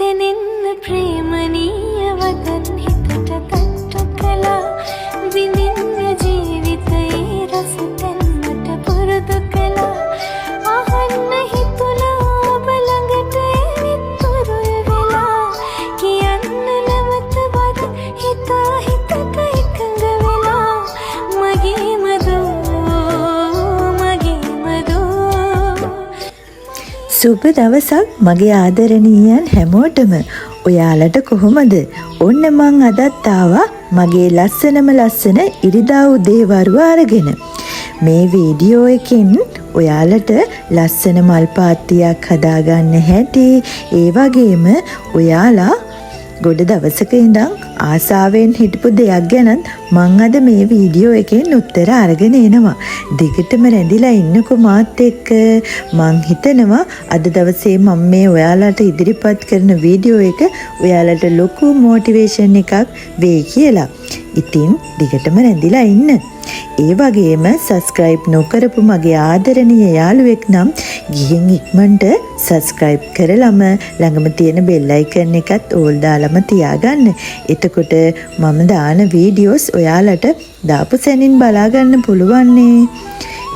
දැනෙන්න ප්‍රේමණීය වදන් හිතට තට්ටු කළා විඳින්න ජීවිතයේ රස තැන්මට පුරුදු කළා අහන්න හිතුණා ඔබ ළඟට එවිත් පුරුල් වෙලා කියන්න නැවත වද හිතා හිතක එකඟ වෙලා මගේම දෝ සුබ දවසක් මගේ ආදරණීයන් හැමෝටම. ඔයාලට කොහොමද? ඔන්න මං අදත් ආවා මගේ ලස්සන ඉරිදා උදේ වරුව අරගෙන. මේ වීඩියෝ එකෙන් ඔයාලට ලස්සන මල් පාත්තියක් හදාගන්න හැටි, ඒ වගේම ඔයාලා ගොඩ දවසක ඉඳන් ආසාවෙන් හිටපු දෙයක් ගැනත් මං අද මේ වීඩියෝ එකෙන් උත්තර අරගෙන එනවා. දිගටම රැඳිලා ඉන්නකෝ මාත් එක්ක. මං හිතනවා අද දවසේ මම මේ ඔයාලට ඉදිරිපත් කරන වීඩියෝ එක ඔයාලට ලොකු මොටිවේෂන් එකක් වෙයි කියලා. ඉතින් දිගටම රැඳිලා ඉන්න. ඒ වගේම සබ්ස්ක්‍රයිබ් නොකරපු මගේ ආදරණීය යාළුවෙක් නම් ගිහින් ඉක්මනට සබ්ස්ක්‍රයිබ් කරලම ළඟම තියෙන බෙල් අයිකන් එකත් ඕල් දාලම තියාගන්න. එතකොට මම දාන වීඩියෝස් ඔයාලට දාපු සැනින් බලා ගන්න පුළුවන් නේ.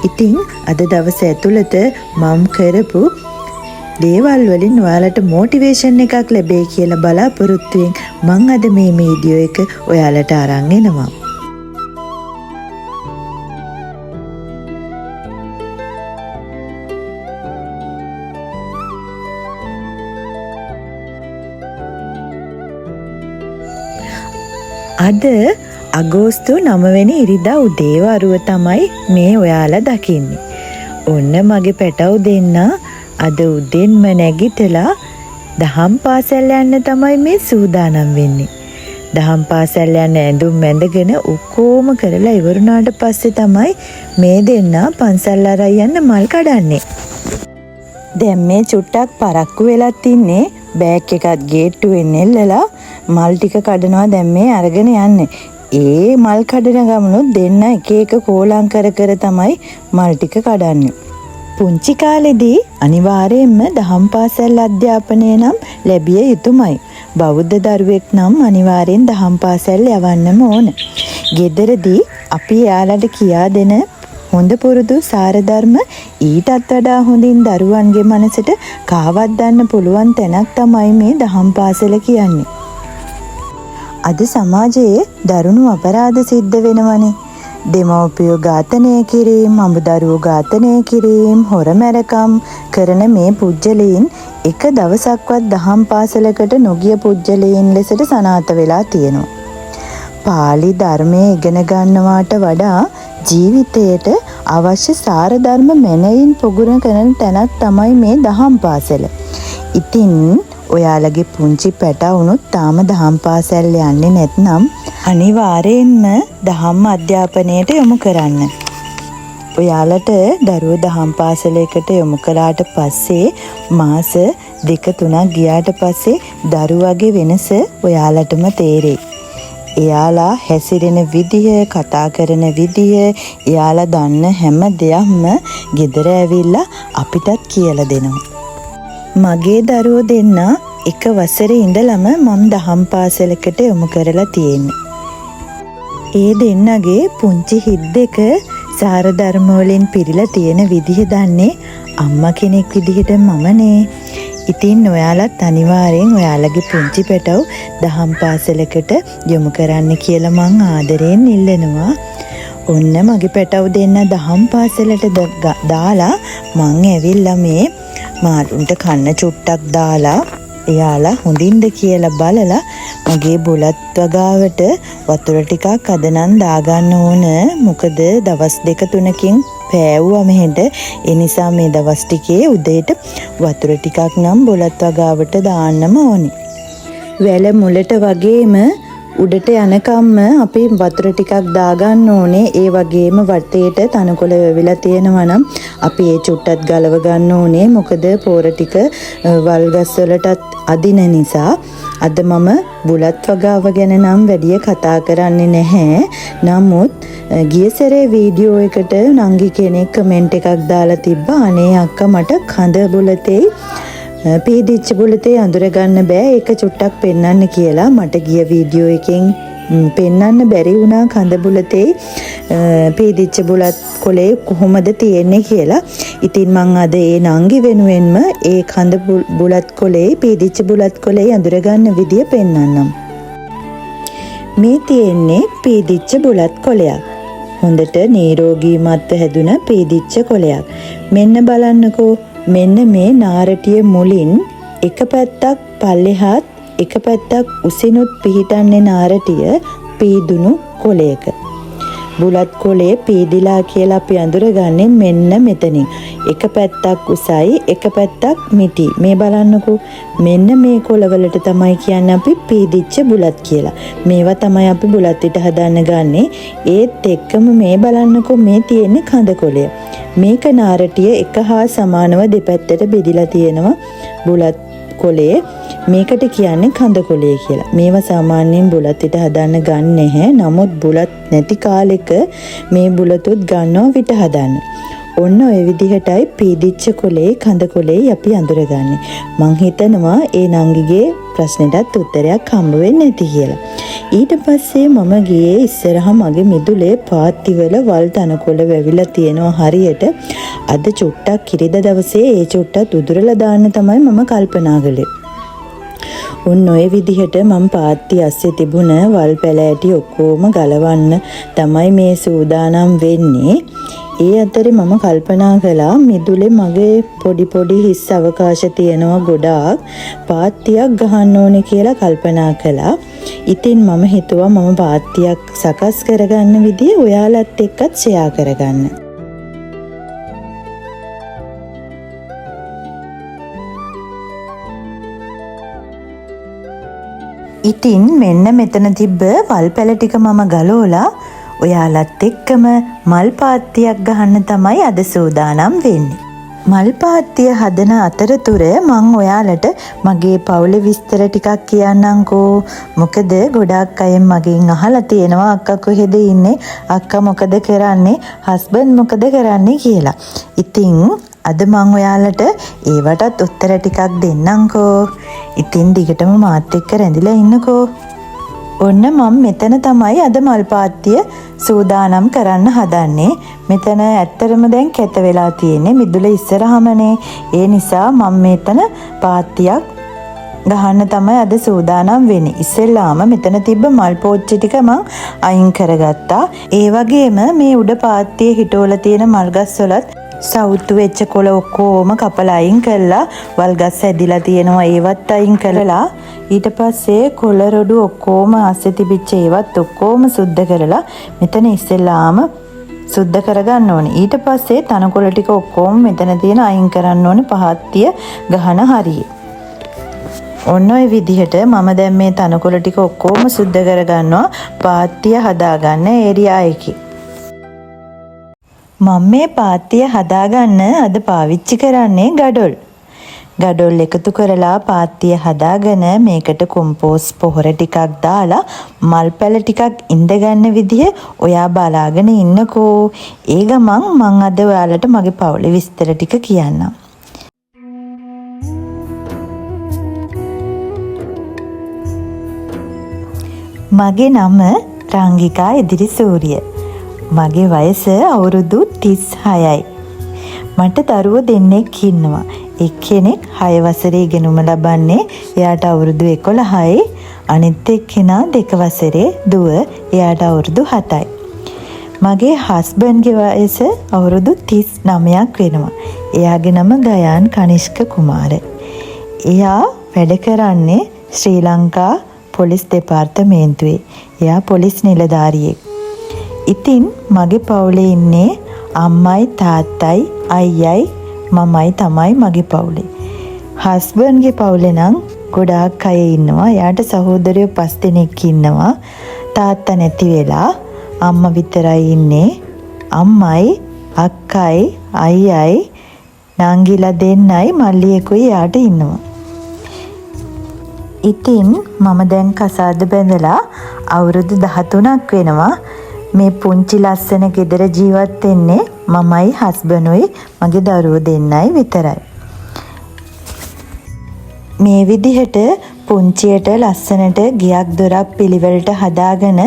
ඉතින් අද දවස ඇතුළත මම කරපු දේවල් වලින් ඔයාලට මොටිවේෂන් එකක් ලැබෙයි කියලා බලාපොරොත්තුෙන් මම අද මේ වීඩියෝ එක ඔයාලට අරන් එනවා. අද අගෝස්තු 9 වෙනි ඉරිදා උදේ වරුව තමයි මේ ඔයාලා දකින්නේ. ඔන්න මගේ පැටව් දෙන්න අද උදෙන්ම නැගිටලා දහම් පාසල් යන්න තමයි මේ සූදානම් වෙන්නේ. දහම් පාසල් යන්න ඇඳුම් ඇඳගෙන ඔක්කොම කරලා ඉවරුණාට පස්සේ තමයි මේ දෙන්න පන්සල් අරන් යන්න මල් කඩන්නේ. දැන් මේ චුට්ටක් පරක්කු වෙලත් ඉන්නේ. බෑග් එකත් ගේට්ටුවෙන් එල්ලලා මල් ටික කඩනවා දැන් මේ අරගෙන යන්නේ. ඒ මල් කඩන ගමනොත් දෙන්න එක එක කෝලම් කර කර තමයි මල් ටික කඩන්නේ. පුංචි කාලේදී අනිවාර්යයෙන්ම දහම් පාසල් අධ්‍යාපනය නම් ලැබිය යුතුමයි. බෞද්ධ දරුවෙක් නම් අනිවාර්යෙන් දහම් පාසල් යවන්නම ඕන. ගෙදරදී අපි එයාලට කියා දෙන හොඳ පුරුදු සාරධර්ම ඊටත් වඩා හොඳින් දරුවන්ගේ මනසට කාවද්දන්න පුළුවන් තැනක් තමයි මේ දහම් පාසල කියන්නේ. අද සමාජයේ දරුණු අපරාධ සිද්ධ වෙනවනේ. දෙමව්පියෝ ඝාතනය කිරීම, අඹදරුවෝ ඝාතනය කිරීම, හොරමැරකම් කරන මේ පුජ්‍යලීන් එක දවසක්වත් දහම් පාසලකට නොගිය පුජ්‍යලීන් ලෙසට සනාථ වෙලා තියෙනවා. පාලි ධර්මයේ ඉගෙන ගන්නවාට වඩා ජීවිතයට අවශ්‍ය සාරධර්ම මැනවින් පොගුණ කරන තැනක් තමයි මේ දහම් පාසල. ඉතින් ඔයාලගේ පුංචි පැටවුනුත් තාම දහම් පාසල් යන්නේ නැත්නම් අනිවාර්යෙන්ම දහම් අධ්‍යාපනයට යොමු කරන්න. ඔයාලට දරුවෝ දහම් පාසලයකට යොමු කළාට පස්සේ මාස 2-3 ගියාට පස්සේ දරුවගේ වෙනස ඔයාලටම තේරෙයි. එයාලා හැසිරෙන විදිය, කතා කරන විදිය, එයාලා දන්න හැම දෙයක්ම ගෙදර ඇවිල්ලා අපිටත් කියලා දෙනවා. මගේ දරුවෝ දෙන්න එක වසරේ ඉඳලම මම දහම් පාසලකට යොමු කරලා තියෙන්නේ. ඒ දෙන්නගේ පුංචි හිත් දෙක සාරධර්ම වලින් පිරීලා තියෙන විදිහ දන්නේ අම්මා කෙනෙක් විදිහට මමනේ. ඉතින් ඔයාලත් අනිවාර්යෙන් ඔයාලගේ පුංචි පැටව් දහම් පාසලකට යොමු කරන්න කියලා මං ආදරයෙන් ඉල්ලනවා. ඔන්න මගේ පැටව් දෙන්න දහම් පාසලට දාලා මං ඇවිල්ලා මේ මාළුන්ට කන්න චුට්ටක් දාලා එයාලා හොඳින්ද කියලා බලලා මගේ බුලත් වගාවට වතුර ටිකක් අද නම් දාගන්න ඕන. මොකද දවස් 2-3කින් පෑවුවා මෙහෙට. ඒ නිසා මේ දවස් ටිකේ උදේට වතුර ටිකක් නම් බුලත් වගාවට දාන්නම ඕනේ. වැල මුලට වගේම උඩට යනකම්ම අපි වතුර ටිකක් දාගන්න ඕනේ. ඒ වගේම වටේට තනකොළ වෙවිලා තියෙනවා නම් අපි ඒ චුට්ටත් ගලව ගන්න ඕනේ. මොකද පෝර ටික වල්ගස් වලටත් අදින නිසා. අද මම බුලත් වගාව ගැන නම් වැඩි කතා කරන්නේ නැහැ. නමුත් ගිය සැරේ වීඩියෝ එකට නංගි කෙනෙක් කමෙන්ට් එකක් දාලා තිබ්බා. අනේ අක්කා මට කඳ බුලතේ පීදිච්ච බුලතේ අඳුරගන්න බෑ ඒක චුට්ටක් පෙන්වන්න කියලා මට ගිය වීඩියෝ එකෙන් පෙන්වන්න බැරි වුණා කඳ බුලතේ පීදිච්ච බුලත් කොලේ කොහොමද තියෙන්නේ කියලා. ඉතින් මං අද ඒ නංගි වෙනුවෙන්ම ඒ කඳ බුලත් කොලේ පීදිච්ච බුලත් කොලේ අඳුරගන්න විදිය පෙන්වන්නම්. මේ තියෙන්නේ පීදිච්ච බුලත් කොලයක්. හොඳට නිරෝගී මත්ව හැදුන පීදිච්ච කොලයක්. මෙන්න බලන්නකෝ. මෙන්න මේ නාරටිය මුලින් එක පැත්තක් පල්ලෙහාත් එක පැත්තක් උසිනුත් පිහිටන්නේ නාරටිය පීදුණු කොලයක. බුලත් කොලේ පීදිලා කියලා අපි අඳුරගන්නේ මෙන්න මෙතනින්. එක පැත්තක් උසයි එක පැත්තක් මිටි. මේ බලන්නකෝ. මෙන්න මේ කොලවලට තමයි කියන්නේ අපි පීදිච්ච බුලත් කියලා. මේවා තමයි අපි බුලත් පිට හදන්න ගන්නෙ. ඒත් එක්කම මේ බලන්නකෝ මේ තියෙන්නේ කඳ කොලය. මේක නාරටිය එක හා සමානව දෙපැත්තට බෙදිලා තියෙනවා බුලත් කොලේ. මේකට කියන්නේ කඳ කොලේ කියලා. මේවා සාමාන්‍යයෙන් බුලත් පිට හදන්න ගන්න නැහැ. නමුත් බුලත් නැති කාලෙක මේ බුලතුත් ගන්නවා පිට හදන්න. ඔන්න ඔය විදිහටයි පීදිච්ච කොලේ කඳ කොලේ අපි අඳුරගන්නේ. මං හිතනවා ඒ නංගිගේ ප්‍රශ්නෙටත් උත්තරයක් හම්බ වෙන්නේ නැති කියලා. ඊට පස්සේ මම ගියේ ඉස්සරහා මගේ මිදුලේ පාත්තිවල වල් තනකොළ වැවිලා තියෙනවා හරියට. අද චුට්ටක් කිරිද දවසේ ඒ චුට්ටත් උදුරලා දාන්න තමයි මම කල්පනා කළේ. ඔන්න ඔය විදිහට මම පාත්ති අස්සේ තිබුණ වල් පැල ඇටි ඔක්කොම ගලවන්න තමයි මේ සූදානම් වෙන්නේ. ඒ අතරේ මම කල්පනා කළා මිදුලේ මගේ පොඩි හිස් අවකාශ තියෙනවා ගොඩාක්. පාත්තියක් ගහන්න ඕනේ කියලා කල්පනා කළා. ඉතින් මම හිතුවා මම පාත්තියක් සකස් කරගන්න විදිය ඔයාලත් එක්කත් ෂෙයා කරගන්න. ඉතින් මෙන්න මෙතන තිබ්බ වල් පැල ටික මම ගලවලා ඔයාලත් එක්කම මල් පාත්තියක් ගහන්න තමයි අද සූදානම් වෙන්නේ. මල් පාත්තිය හදන අතරතුර මං ඔයාලට මගේ පවුලේ විස්තර ටිකක් කියන්නම්කෝ. මොකද ගොඩාක් අය මගෙන් අහලා තියෙනවා අක්කා කොහෙද ඉන්නේ? අක්කා මොකද කරන්නේ? හස්බන්ඩ් මොකද කරන්නේ කියලා. ඉතින් අද මං ඔයාලට ඒවටත් උත්තර ටිකක් දෙන්නම්කෝ. ඉතින් දිගටම මාත් එක්ක රැඳිලා ඉන්නකෝ. ඔන්න මම මෙතන තමයි අද මල් පාත්තිය සූදානම් කරන්න හදන්නේ. මෙතන ඇත්තටම දැන් කැත වෙලා තියෙන්නේ මිදුල ඉස්සරහමනේ. ඒ නිසා මම මෙතන පාත්තියක් ගහන්න තමයි අද සූදානම් වෙන්නේ. ඉස්සෙල්ලාම මෙතන තිබ්බ මල් පෝච්චි ටික මං අයින් කරගත්තා. ඒ වගේම මේ උඩ පාත්තියේ හිටවල තියෙන මල් ගස් වලත් සවුත්තු වෙච්ච කොළ ඔක්කොම කපලා අයින් කළා. වල්ගස් ඇදිලා තියෙනවා ඒවත් අයින් කළා. ඊට පස්සේ කොළ රොඩු ඔක්කොම අස්සේ තිබිච්ච ඒවත් ඔක්කොම සුද්ධ කරලා මෙතන ඉස්සෙල්ලාම සුද්ධ කරගන්න ඕනේ. ඊට පස්සේ තනකොළ ටික ඔක්කොම මෙතන තියෙන අයින් කරන්න ඕනේ පහත්තිය ගහන හරියේ. ඔන්න ඔය විදිහට මම දැන් මේ තනකොළ ටික ඔක්කොම සුද්ධ කරගන්නවා පාත්තිය හදාගන්න ඒරියා එකේ. මම මේ පාත්තිය හදාගන්න අද පාවිච්චි කරන්නේ ගඩොල්. ගඩොල් එකතු කරලා පාත්තිය හදාගෙන මේකට කොම්පෝස් පොහොර ටිකක් දාලා මල් පැල ටිකක් ඉඳගන්න විදිහ ඔයා බලාගෙන ඉන්නකෝ. ඒ ගමන් මං අද ඔයාලට මගේ පවුලේ විස්තර ටික කියන්නම්. මගේ නම රංගිකා ඉදිරිසූරිය. මගේ වයස අවුරුදු 36යි. මට දරුවෝ දෙන්නෙක් ඉන්නවා. එක්කෙනෙක් 6 වසරේ ඉගෙනුම ලබන්නේ. එයාට අවුරුදු 11යි. අනිත් එක්කෙනා 2 වසරේ දුව. එයාට අවුරුදු 7යි. මගේ හස්බන්ඩ්ගේ වයස අවුරුදු 39ක් වෙනවා. එයාගේ නම ගයාන් කනිෂ්ක කුමාර. එයා වැඩ කරන්නේ ශ්‍රී ලංකා පොලිස් දෙපාර්තමේන්තුවේ. එයා පොලිස් නිලධාරියෙක්. ඉතින් මගේ පවුලේ ඉන්නේ අම්මයි තාත්තයි අයියයි මමයි තමයි මගේ පවුලේ. හස්බන්ඩ්ගේ පවුලේ නම් ගොඩාක් අය ඉන්නවා. එයාට සහෝදරයෝ 5 දෙනෙක් ඉන්නවා. තාත්තා නැති වෙලා අම්මා විතරයි ඉන්නේ. අම්මයි අක්කයි අයියයි නංගිලා දෙන්නයි මල්ලියෙකුයි එයාට ඉන්නවා. ඉතින් මම දැන් කසාද බැඳලා අවුරුදු 13ක් වෙනවා. මේ පුංචි ලස්සන ගෙදර ජීවත් වෙන්නේ මමයි හස්බන්ඩ්ුයි මගේ දරුවෝ දෙන්නයි විතරයි. මේ විදිහට පුංචියට ලස්සනට ගියක් දොරක් පිළිවෙලට හදාගෙන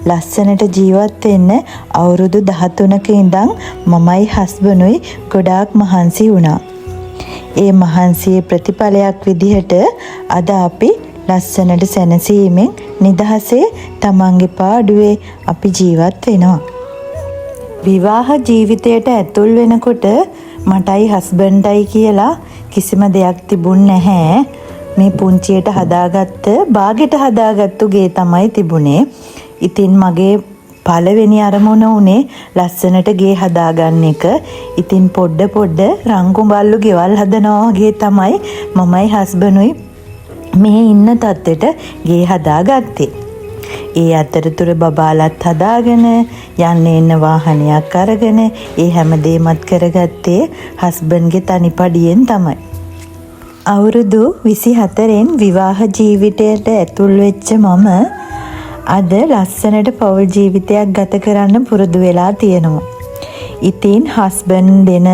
ලස්සනට ජීවත් වෙන්න අවුරුදු 13ක ඉඳන් මමයි හස්බන්ඩුයි ගොඩාක් මහන්සි වුණා. ඒ මහන්සියේ ප්‍රතිඵලයක් විදිහට අද අපි ලස්සනට සැනසීමෙන් නිදහසේ තමන්ගේ පාඩුවේ අපි ජීවත් වෙනවා. විවාහ ජීවිතයට ඇතුල් වෙනකොට මටයි හස්බන්ඩ්ටයි කියලා කිසිම දෙයක් තිබුණ නැහැ. මේ පුංචියට හදාගත්ත බාගෙට හදාගත්තු ගේ තමයි තිබුණේ. ඉතින් මගේ පළවෙනි අරමුණ උනේ ලස්සනට ගේ හදාගන්න එක. ඉතින් පොඩ රංගුබල්ලු ගෙවල් හදනවා වගේ තමයි මමයි හස්බන්ඩුයි මේ ඉන්න තත්ත්වෙට ගේ හදාගත්තේ. ඒ අතරතුර බබාලත් හදාගෙන යන්න එන්න වාහනයක් අරගෙන ඒ හැමදේමත් කරගත්තේ හස්බන්ඩ්ගේ තනිපඩියෙන් තමයි. අවුරුදු 24න් විවාහ ජීවිතයට ඇතුල් වෙච්ච මම අද ලස්සනට පෞල් ජීවිතයක් ගත කරන්න පුරුදු වෙලා තියෙනවා. ඉතින් හස්බන්ඩ් දෙන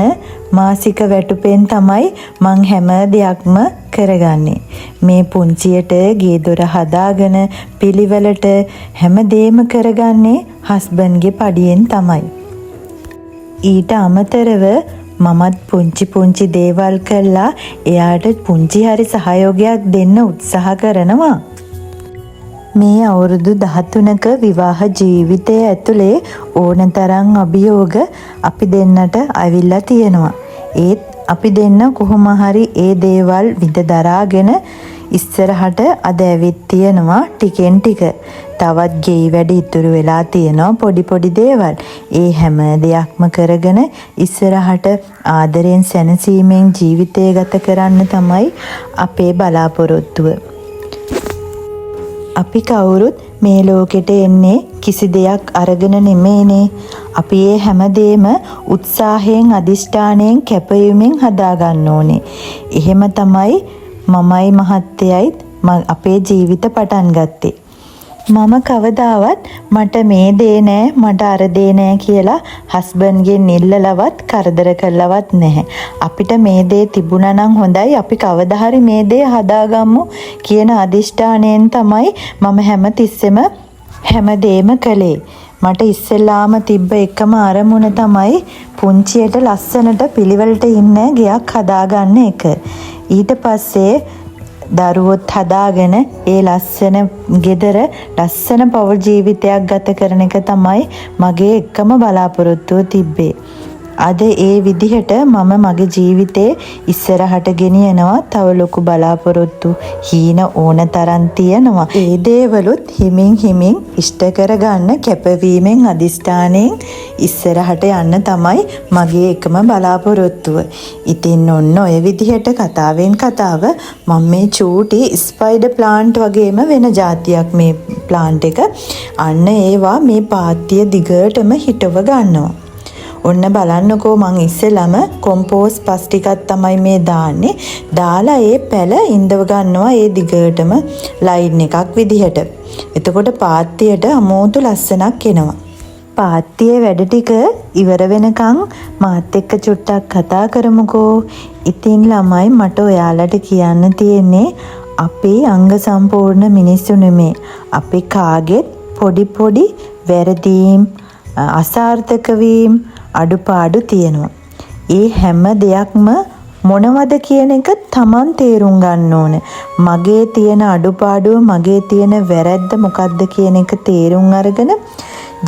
මාසික වැටුපෙන් තමයි මං හැම දෙයක්ම කරගන්නේ. මේ පුංචියට ගේ දොර හදාගෙන පිළිවෙලට හැමදේම කරගන්නේ හස්බන්ඩ්ගේ පඩියෙන් තමයි. ඊට අමතරව මමත් පුංචි දේවල් කළා එයාට පුංචි හරි සහයෝගයක් දෙන්න උත්සාහ කරනවා. මේ අවුරුදු 13ක විවාහ ජීවිතය ඇතුලේ ඕනතරම් අභියෝග අපි දෙන්නට අවිල්ලා තියෙනවා. ඒත් අපි දෙන්න කොහොම හරි ඒ දේවල් විඳ දරාගෙන ඉස්සරහට අද ඇවිත් තියෙනවා ටිකෙන් ටික. තවත් ගෙයි වැඩ ඉතුරු වෙලා තියෙනවා පොඩි දේවල්. ඒ හැම දෙයක්ම කරගෙන ඉස්සරහට ආදරෙන් සැනසීමෙන් ජීවිතය ගත කරන්න තමයි අපේ බලාපොරොත්තුව. අපි කවුරුත් මේ ලෝකෙට එන්නේ කිසි දෙයක් අරගෙන නෙමෙයිනේ. අපි ඒ හැමදේම උත්සාහයෙන් අදිෂ්ඨානයෙන් කැපවීමෙන් හදාගන්න ඕනේ. එහෙම තමයි මමයි මහත්තයයි අපේ ජීවිත පටන් ගත්තේ. මම කවදාවත් මට මේ දේ නෑ මට අර දේ නෑ කියලා හස්බන්ඩ්ගෙන් ඉල්ලලවත් කරදර කළවත් නැහැ. අපිට මේ දේ තිබුණා නම් හොඳයි අපි කවදා හරි මේ දේ හදාගමු කියන අදිෂ්ඨානයෙන් තමයි මම හැමතිස්සෙම හැමදේම කළේ. මට ඉස්සෙල්ලාම තිබ්බ එකම අරමුණ තමයි පුංචියට ලස්සනට පිළිවෙලට ඉන්න ගෙයක් හදාගන්න එක. ඊට පස්සේ දරුවොත් හදාගෙන ඒ ලස්සන ගෙදර ලස්සන පෞල් ජීවිතයක් ගත කරන එක තමයි මගේ එකම බලාපොරොත්තුව තිබ්බේ. අද ඒ විදිහට මම මගේ ජීවිතේ ඉස්සරහට ගෙනියනවා. තව ලොකු බලාපොරොත්තු හීන ඕන තරම් තියෙනවා. ඒ දේවලුත් හිමින් ඉෂ්ට කරගන්න කැපවීමෙන් අදිස්ථානයෙන් ඉස්සරහට යන්න තමයි මගේ එකම බලාපොරොත්තුව. ඉතින් ඔන්න ඔය විදිහට කතාවෙන් කතාව මම මේ චූටි ස්පයිඩර් ප්ලාන්ට් වගේම වෙන જાතියක් මේ ප්ලාන්ට් එක. අන්න ඒවා මේ පාත්තිය දිගටම හිටව ගන්නවා. ඔන්න බලන්නකෝ මං ඉස්සෙල්ලාම කොම්පෝස් පස් ටිකක් තමයි මේ දාන්නේ. දාලා ඒ පැල ඉඳව ගන්නවා ඒ දිගටම ලයින් එකක් විදිහට. එතකොට පාත්තියට අමෝතු ලස්සනක් එනවා. පාත්තියේ වැඩ ටික ඉවර වෙනකන් මාත් එක්ක චුට්ටක් කතා කරමුකෝ. ඉතින් ළමයි මට ඔයාලට කියන්න තියෙන්නේ අපි අංග සම්පූර්ණ මිනිස්සු නෙමේ. අපි කාගෙත් පොඩි වැරදීම් අසාර්ථක වීම අඩුපාඩු තියෙනවා. ඒ හැම දෙයක්ම මොනවද කියන එක තමන් තේරුම් ගන්න ඕන. මගේ තියෙන අඩුපාඩුව මගේ තියෙන වැරද්ද මොකද්ද කියන එක තේරුම් අරගෙන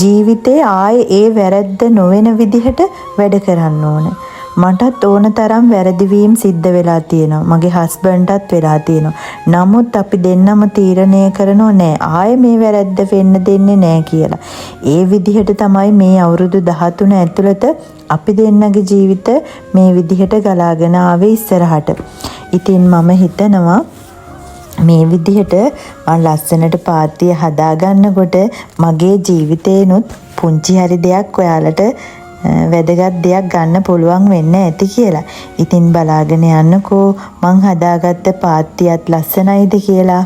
ජීවිතේ ආයේ ඒ වැරද්ද නොවන විදිහට වැඩ කරන්න ඕන. මටත් ඕන තරම් වැරදිවීම් සිද්ධ වෙලා තියෙනවා. මගේ හස්බන්ඩ්ටත් වෙලා තියෙනවා. නමුත් අපි දෙන්නම තීරණය කරනෝ නෑ ආයේ මේ වැරද්ද වෙන්න දෙන්නේ නෑ කියලා. ඒ විදිහට තමයි මේ අවුරුදු 13 ඇතුළත අපි දෙන්නගේ ජීවිත මේ විදිහට ගලාගෙන ආවේ ඉස්සරහට. ඉතින් මම හිතනවා මේ විදිහට මම ලස්සනට පාත්තිය හදාගන්නකොට මගේ ජීවිතේනොත් පුංචි හරි දෙයක් ඔයාලට වැදගත් දෙයක් ගන්න පුළුවන් වෙන්න ඇති කියලා. ඉතින් බලාගෙන යන්නකෝ මං හදාගත්ත පාත්තියත් ලස්සනයිද කියලා.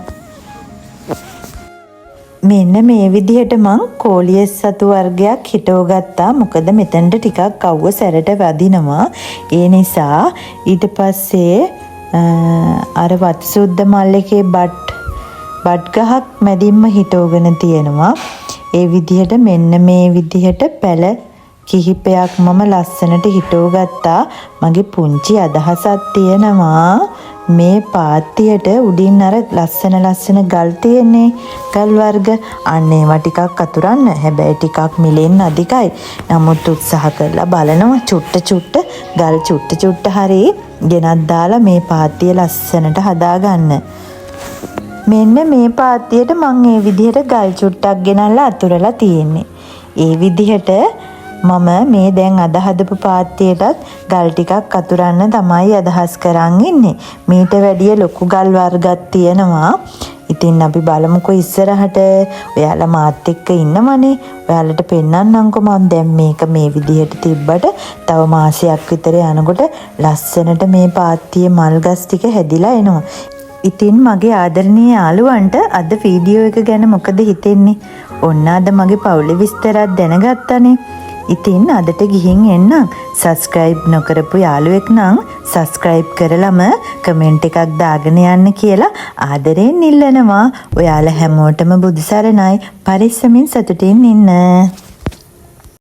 මෙන්න මේ විදිහට මං කෝලියස් සතු වර්ගයක් හිටව ගත්තා. මොකද මෙතනට ටිකක් අවුව සැරට වදිනවා. ඒ නිසා ඊට පස්සේ අර වත්සුද්ද මල් එකේ බඩ් ගහක් මැදින්ම හිටවගෙන තියෙනවා. ඒ විදිහට මෙන්න මේ විදිහට පැල කිහිපයක් මම ලස්සනට හිටවගත්තා. මගේ පුංචි අදහසක් තියෙනවා මේ පාත්තියට උඩින් අර ලස්සන ගල් තියෙන්නේ ගල් වර්ග අන්න ඒවා ටිකක් අතුරන්න. හැබැයි ටිකක් මිලෙන් අධිකයි. නමුත් උත්සාහ කරලා බලනවා චුට්ට ගල් චුට්ට හරි ගෙනත් දාලා මේ පාත්තිය ලස්සනට හදාගන්න. මෙන්න මේ පාත්තියට මම මේ විදිහට ගල් චුට්ටක් ගෙනල්ලා අතුරලා තියෙන්නේ. ඒ විදිහට මම මේ දැන් අද හදපු පාත්තියටත් ගල් ටිකක් අතුරන්න තමයි අදහස් කරන් ඉන්නේ. මීට වැඩිය ලොකු ගල් වර්ගයක් තියෙනවා. ඉතින් අපි බලමුකෝ ඉස්සරහට. ඔයාලා මාත් එක්ක ඉන්නවනේ. ඔයාලට පෙන්නන්නම්කෝ මම දැන් මේක මේ විදිහට තිබ්බට තව මාසයක් විතර යනකොට ලස්සනට මේ පාත්තියේ මල් ගස් ටික හැදිලා එනවා. ඉතින් මගේ ආදරණීය යාළුවන්ට අද වීඩියෝ එක ගැන මොකද හිතෙන්නේ? ඔන්න අද මගේ පවුලේ විස්තරات දැනගත්තානේ. ඉතින් අදට ගිහින් එන්නම්. සබ්ස්ක්‍රයිබ් නොකරපු යාළුවෙක් නම් සබ්ස්ක්‍රයිබ් කරලම කමෙන්ට් එකක් දාගෙන යන්න කියලා ආදරෙන් ඉල්ලනවා. ඔයාලා හැමෝටම බුදු සරණයි. පරිස්සමින් සතුටින් ඉන්න.